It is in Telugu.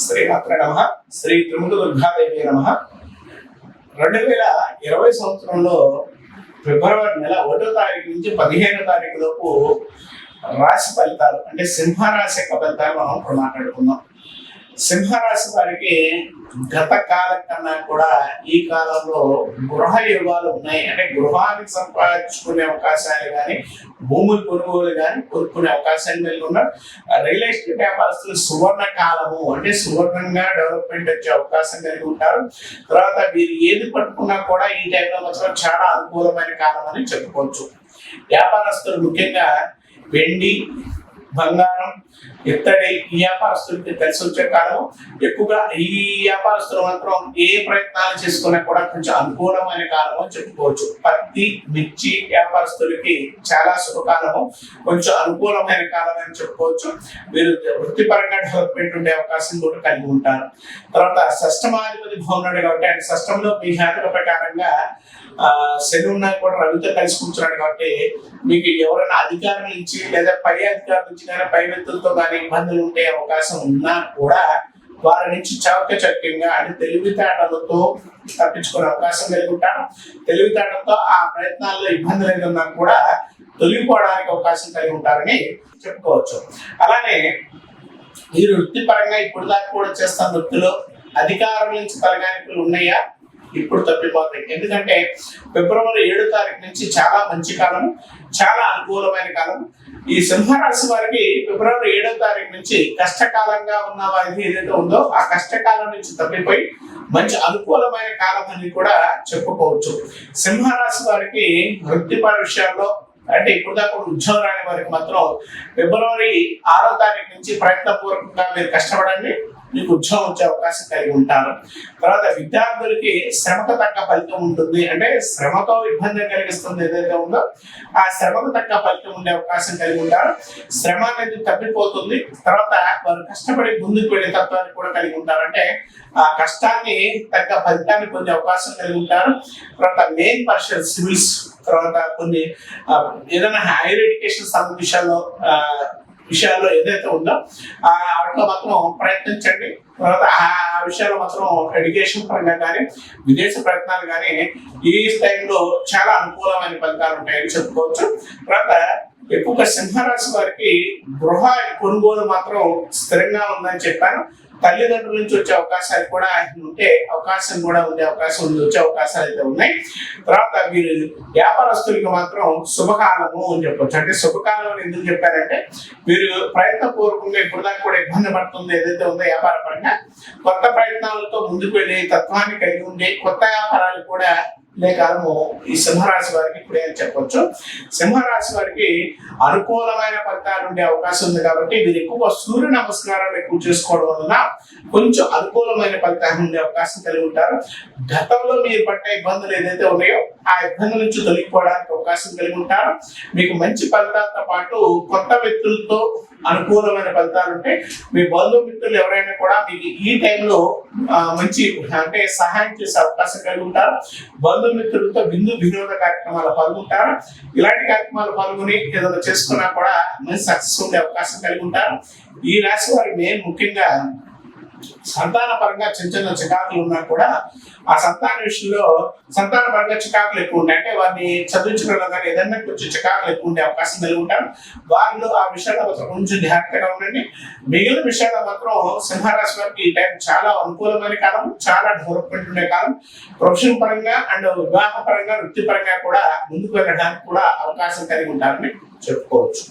శ్రీమాత్రే నమః. శ్రీ త్రిముఖ దుర్గాదేవి నమః. 2020 సంవత్సరంలో ఫిబ్రవరి నెల 1వ తారీఖు నుంచి 15వ తారీఖు లోపు రాశి ఫలితాలు అంటే సింహరాశి యొక్క ఫలితాలు మనం ఇప్పుడు మాట్లాడుకుందాం. సింహరాశి వారికి గత కాలం కన్నా కూడా ఈ కాలంలో గృహ యోగాలు ఉన్నాయి. అంటే గృహానికి సంపాదించుకునే అవకాశాలు కానీ, భూములు కొనుగోలు కానీ కొనుక్కునే అవకాశాలు కలిగి ఉన్నారు. రియల్ ఎస్టేట్ వ్యాపారస్తులు సువర్ణ కాలము అంటే సువర్ణంగా డెవలప్మెంట్ వచ్చే అవకాశం కలిగి ఉంటారు. తర్వాత వీరు ఏది పట్టుకున్నా కూడా ఈ టైంలో మాత్రం చాలా అనుకూలమైన కాలం అని చెప్పుకోవచ్చు. వ్యాపారస్తులు ముఖ్యంగా వెండి, బంగారం, ఇత్తడి ఈ వ్యాపారస్తులకి కలిసి వచ్చే కాలం. ఎక్కువగా ఈ వ్యాపారస్తులు మాత్రం ఏ ప్రయత్నాలు చేసుకున్నా కూడా కొంచెం అనుకూలమైన కాలం అని చెప్పుకోవచ్చు. పత్తి, మిర్చి వ్యాపారస్తులకి చాలా శుభకాలము, కొంచెం అనుకూలమైన కాలం అని చెప్పుకోవచ్చు. వీరు వృత్తిపరంగా డెవలప్మెంట్ ఉండే అవకాశం కూడా కలిగి ఉంటారు. తర్వాత షష్టమాధిపతి బాగున్నాడు కాబట్టి ఆయన షష్టంలో మీ జాతక ప్రకారంగా శని ఉన్నా కూడా రవితో కలిసి కూర్చున్నాడు కాబట్టి మీకు ఎవరైనా అధికారుల నుంచి లేదా పై అధికారుల నుంచి కానీ పై వ్యక్తులతో కానీ ఇబ్బందులు ఉండే అవకాశం ఉన్నా కూడా వారి నుంచి చాకచక్యంగా అంటే తెలివితేటలతో తప్పించుకునే అవకాశం కలిగి ఉంటారు. తెలివితేటలతో ఆ ప్రయత్నాల్లో ఇబ్బందులు ఏదన్నా కూడా తొలగిపోవడానికి అవకాశం కలిగి ఉంటారని చెప్పుకోవచ్చు. అలానే మీరు వృత్తిపరంగా ఇప్పుడు దాకా కూడా చేస్తున్న వృత్తిలో అధికారుల నుంచి తలగానికలు ఉన్నాయా? ఇప్పుడు తప్పిపోతాయి. ఎందుకంటే ఫిబ్రవరి 7వ తారీఖు నుంచి చాలా మంచి కాలం, చాలా అనుకూలమైన కాలం. ఈ సింహరాశి వారికి ఫిబ్రవరి 7వ తారీఖు నుంచి కష్టకాలంగా ఉన్న వారికి ఏదైతే ఉందో ఆ కష్టకాలం నుంచి తప్పిపోయి మంచి అనుకూలమైన కాలం అని కూడా చెప్పుకోవచ్చు. సింహరాశి వారికి వృత్తిపర విషయాల్లో అంటే ఇప్పుడు దాకా ఉద్యోగం రాని వారికి మాత్రం ఫిబ్రవరి 6వ తారీఖు నుంచి ప్రయత్నపూర్వకంగా మీరు కష్టపడండి, మీకు ఉద్యోగం వచ్చే అవకాశం కలిగి ఉంటారు. తర్వాత విద్యార్థులకి శ్రమకు తగ్గ ఫలితం ఉంటుంది. అంటే శ్రమతో ఇబ్బంది కలిగిస్తుంది ఏదైతే ఉందో ఆ శ్రమకు తగ్గ ఫలితం ఉండే అవకాశం కలిగి ఉంటారు. శ్రమ అనేది తప్పిపోతుంది. తర్వాత వారు కష్టపడి ముందుకు వెళ్ళే తత్వాన్ని కూడా కలిగి ఉంటారు. అంటే ఆ కష్టాన్ని తగ్గ ఫలితాన్ని పొందే అవకాశం కలిగి ఉంటారు. తర్వాత మెయిన్ పర్సన్ సివిల్స్, తర్వాత కొన్ని ఏదైనా హైయర్ ఎడ్యుకేషన్ సంబంధించిన విషయాల్లో ఏదైతే ఉందో వాటిలో మాత్రం ప్రయత్నించండి. తర్వాత ఆ విషయాల్లో మాత్రం ఎడ్యుకేషన్ పరంగా కానీ విదేశీ ప్రయత్నాలు కానీ ఈ టైంలో చాలా అనుకూలమైన ఫలితాలు ఉంటాయని చెప్పుకోవచ్చు. తర్వాత ఎక్కువగా సింహరాశి వారికి గృహ కొనుగోలు మాత్రం స్థిరంగా ఉందని చెప్పాను. తల్లిదండ్రుల నుంచి వచ్చే అవకాశాలు కూడా ఉండే అవకాశం వచ్చే అవకాశాలు అయితే ఉన్నాయి. తర్వాత వీరు వ్యాపారస్తులకి మాత్రం శుభకాలము అని చెప్పొచ్చు. అంటే శుభకాలం అని ఎందుకు చెప్పారంటే వీరు ప్రయత్నపూర్వకంగా ఇప్పుడు దాకా కూడా ఇబ్బంది పడుతుంది ఏదైతే ఉందో వ్యాపార పరంగా కొత్త ప్రయత్నాలతో ముందుకు వెళ్ళి తత్వాన్ని కలిగి ఉండే కొత్త వ్యాపారాలు కూడా కాలము ఈ సింహరాశి వారికి ఇప్పుడే అని చెప్పొచ్చు. సింహరాశి వారికి అనుకూలమైన ఫలితాలు ఉండే అవకాశం ఉంది కాబట్టి వీరు ఎక్కువ సూర్య నమస్కారాలు ఎక్కువ చేసుకోవడం వలన కొంచెం అనుకూలమైన ఫలితాలు ఉండే అవకాశం కలిగి ఉంటారు. గతంలో మీరు పట్టే ఇబ్బందులు ఏదైతే ఉన్నాయో ఆ ఇబ్బందుల నుంచి తొలగిపోవడానికి అవకాశం కలిగి ఉంటారు. మీకు మంచి ఫలితాలతో పాటు కొత్త వ్యక్తులతో అనుకూలమైన ఫలితాలు ఉంటాయి. మీ బంధుమిత్రులు ఎవరైనా కూడా మీకు ఈ టైంలో మంచి అంటే సహాయం చేసే అవకాశం కలిగి ఉంటారు. బంధుమిత్రులతో వినోద కార్యక్రమాలు పాల్గొంటారు. ఇలాంటి కార్యక్రమాలు పాల్గొని ఏదైనా చేసుకున్నా కూడా మంచి సక్సెస్ ఉండే అవకాశం కలిగి ఉంటారు. ఈ రాశి వారి మెయిన్ ముఖ్యంగా సంతాన పరంగా చిన్న చికాకులు ఉన్నా కూడా ఆ సంతాన విషయంలో సంతాన పరంగా చికాకులు ఎక్కువ ఉంటాయి. అంటే వారిని చదివించడంలో కానీ ఏదైనా కొంచెం చికాకులు ఎక్కువ ఉండే అవకాశం కలిగి ఉంటారు. వారిలో ఆ విషయాల్లో మాత్రం కొంచెం జాగ్రత్తగా ఉండండి. మిగిలిన విషయాల్లో మాత్రం సింహరాశి వారికి ఈ టైం చాలా అనుకూలమైన కాలం, చాలా డెవలప్మెంట్ ఉండే కాలం. ప్రొఫెషన్ పరంగా అండ్ వివాహ పరంగా వృత్తిపరంగా కూడా ముందుకు వెళ్ళడానికి కూడా అవకాశం కలిగి ఉంటారని చెప్పుకోవచ్చు.